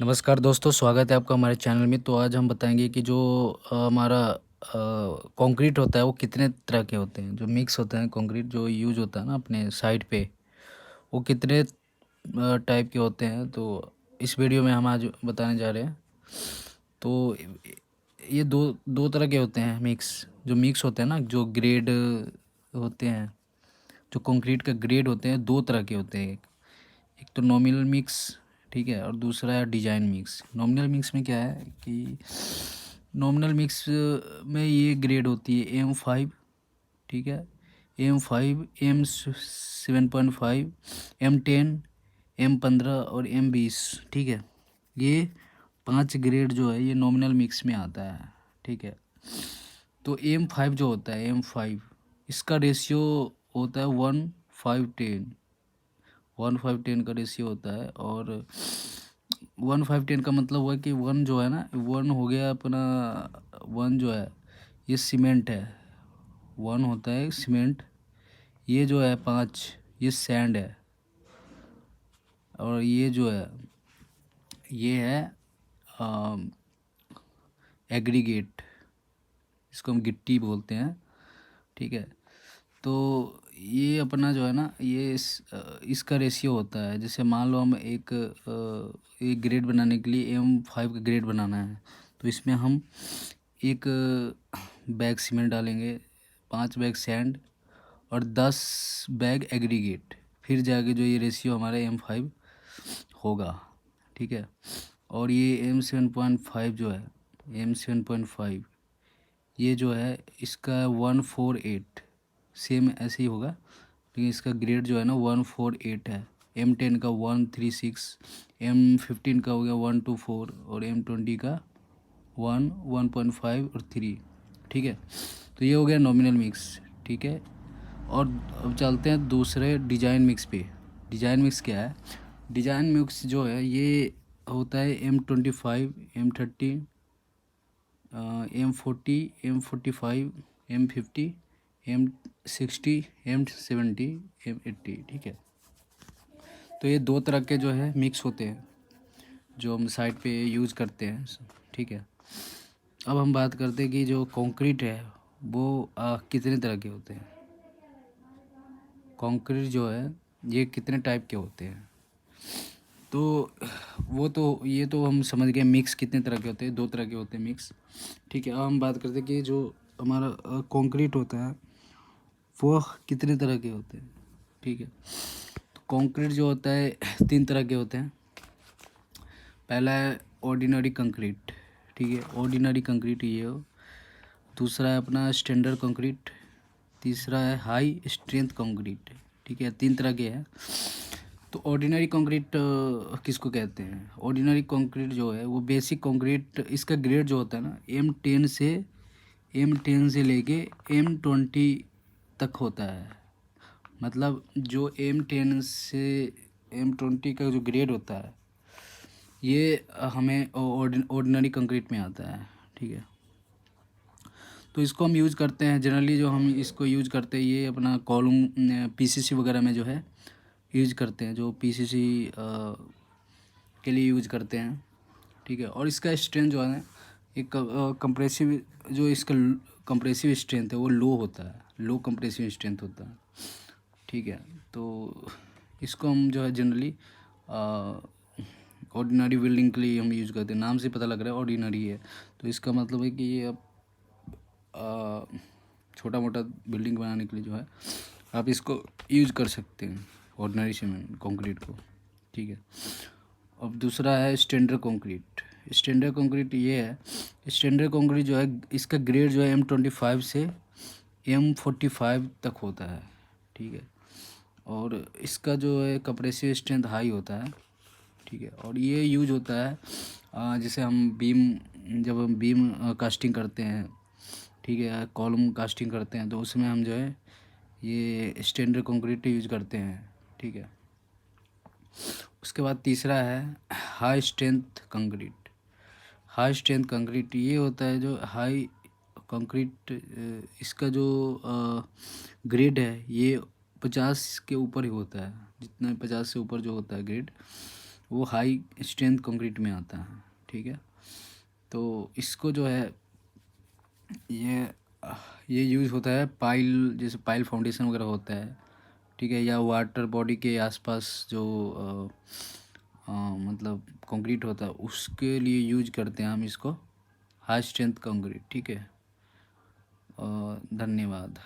नमस्कार दोस्तों, स्वागत है आपका हमारे चैनल में। तो आज हम बताएंगे कि जो हमारा कंक्रीट होता है वो कितने तरह के होते हैं। जो मिक्स होते हैं कंक्रीट जो यूज होता है ना अपने साइट पे, वो कितने टाइप के होते हैं। तो इस वीडियो में हम आज बताने जा रहे हैं। तो ये दो दो तरह के होते हैं मिक्स। जो मिक्स होते हैं ना, जो ग्रेड होते हैं, जो कंक्रीट का ग्रेड होते हैं, दो तरह के होते हैं। एक तो नॉमिनल मिक्स, ठीक है, और दूसरा है डिजाइन मिक्स। नॉमिनल मिक्स में क्या है कि नॉमिनल मिक्स में ये ग्रेड होती है M5, ठीक है, M5, M7.5, M10, M15 और M20, ठीक है। ये 5 ग्रेड जो है ये नॉमिनल मिक्स में आता है, ठीक है। तो M5 जो होता है, M5 इसका रेशियो होता है 1:5:10। 1:5:10 का रेशियो होता है। और 1:5:10 का मतलब हुआ कि वन जो है ना, वन हो गया अपना, वन जो है ये सीमेंट है, वन होता है सीमेंट। ये जो है 5, ये सैंड है। और ये जो है ये है एग्रीगेट, इसको हम गिट्टी बोलते हैं, ठीक है। तो ये अपना जो है ना, ये इसका रेशियो होता है। जैसे मान लो हम एक ग्रेड बनाने के लिए M5 का ग्रेड बनाना है, तो इसमें हम एक बैग सीमेंट डालेंगे, 5 बैग सैंड और 10 बैग एग्रीगेट, फिर जाके जो ये रेशियो हमारा M5 होगा, ठीक है। और ये M7.5 जो है, M7.5 ये जो है इसका 148, सेम ऐसे ही होगा, लेकिन इसका ग्रेड जो है ना 148 है। M10 का 136, M15 का हो गया 124 और M20 का 1.5 और 3, ठीक है। तो ये हो गया नॉमिनल मिक्स, ठीक है। और अब चलते हैं दूसरे डिजाइन मिक्स पे। डिजाइन मिक्स क्या है? डिजाइन मिक्स जो है ये होता है M25, M30, M40, M45, M50, M60, M70, M80, ठीक है। तो ये दो तरह के जो है मिक्स होते हैं जो हम साइट पे यूज़ करते हैं, ठीक है। अब हम बात करते हैं कि जो कंक्रीट है वो कितने तरह के होते हैं। कंक्रीट जो है ये कितने टाइप के होते हैं। तो वो तो ये तो हम समझ गए मिक्स कितने तरह के होते हैं, दो तरह के होते हैं मिक्स, ठीक है। अब हम बात करते हैं कि जो हमारा कंक्रीट होता है वो कितने तरह के होते हैं, ठीक है। तो कंक्रीट जो होता है 3 तरह के होते हैं। पहला है ऑर्डिनरी कंक्रीट, ठीक है, ऑर्डिनरी कंक्रीट ये हो। दूसरा है अपना स्टैंडर्ड कंक्रीट। तीसरा है हाई स्ट्रेंथ कंक्रीट, ठीक है। 3 तरह के हैं। तो ऑर्डिनरी कंक्रीट किसको कहते हैं? ऑर्डिनरी कंक्रीट जो है वो बेसिक कंक्रीट, इसका ग्रेड जो होता है ना M10 से लेके M20 तक होता है। मतलब जो M10 से M20 का जो ग्रेड होता है ये हमें ऑर्डिनरी कंक्रीट में आता है, ठीक है। तो इसको हम यूज़ करते हैं जनरली, जो हम इसको यूज़ करते हैं ये अपना कॉलम PCC वगैरह में जो है यूज़ करते हैं, जो PCC के लिए यूज़ करते हैं, ठीक है। और इसका स्ट्रेंथ जो है एक कंप्रेसिव, जो इसका कंप्रेसिव स्ट्रेंथ है वो लो होता है, लो कंप्रेसिव स्ट्रेंथ होता है, ठीक है। तो इसको हम जो है जनरली ऑर्डिनरी बिल्डिंग के लिए हम यूज़ करते हैं। नाम से पता लग रहा है ऑर्डिनरी है, तो इसका मतलब है कि ये अब छोटा मोटा बिल्डिंग बनाने के लिए जो है आप इसको यूज़ कर सकते हैं, ऑर्डिनरी सीमेंट कंक्रीट को, ठीक है। अब दूसरा है स्टैंडर्ड कंक्रीट। स्टैंडर्ड कंक्रीट ये है, स्टैंडर्ड कंक्रीट जो है इसका ग्रेड जो है M25 से M45 तक होता है, ठीक है। और इसका जो है कंप्रेसिव स्ट्रेंथ हाई होता है, ठीक है। और ये यूज होता है जैसे हम जब हम बीम कास्टिंग करते हैं, ठीक है, कॉलम कास्टिंग करते हैं, तो उसमें हम जो है ये स्टैंडर्ड कंक्रीट यूज करते हैं, ठीक है। उसके बाद तीसरा है high strength concrete. High strength concrete ये होता है जो हाई कंक्रीट, इसका जो ग्रेड है ये 50 के ऊपर ही होता है। जितना 50 से ऊपर जो होता है ग्रेड वो हाई स्ट्रेंथ कंक्रीट में आता है। ठीक है, तो इसको जो है ये ये यूज़ होता है पाइल, जैसे पाइल फाउंडेशन वगैरह होता है, ठीक है, या वाटर बॉडी के आसपास जो मतलब कंक्रीट होता है उसके लिए यूज करते हैं हम इसको, हाई स्ट्रेंथ कंक्रीट। ठीक है, धन्यवाद।